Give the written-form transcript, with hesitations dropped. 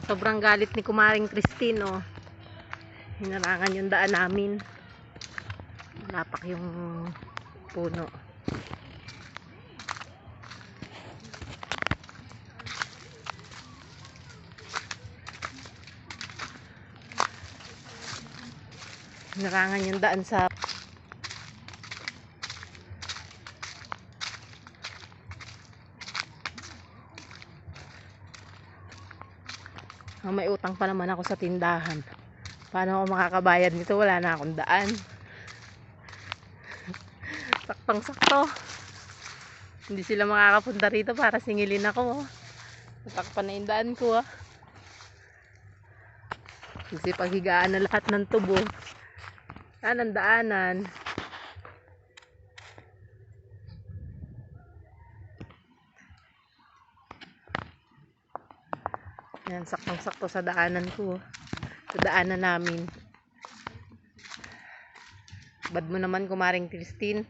Sobrang galit ni Kumaring Christine, oh. Hinarangan yung daan namin. Lapak yung puno. Hinarangan yung daan sa may utang pa naman ako sa tindahan. Paano ako makakabayad nito? Wala na akong daan. Saktong sakto. Hindi sila makakapunta rito para singilin ako. Natakpan na yung daan ko, ah. Kasi paghigaan na lahat ng tubo. Saan ang daanan? Yan, saktong sakto sa daanan ko. Sa daanan namin. Bad mo naman, Kumaring Christine.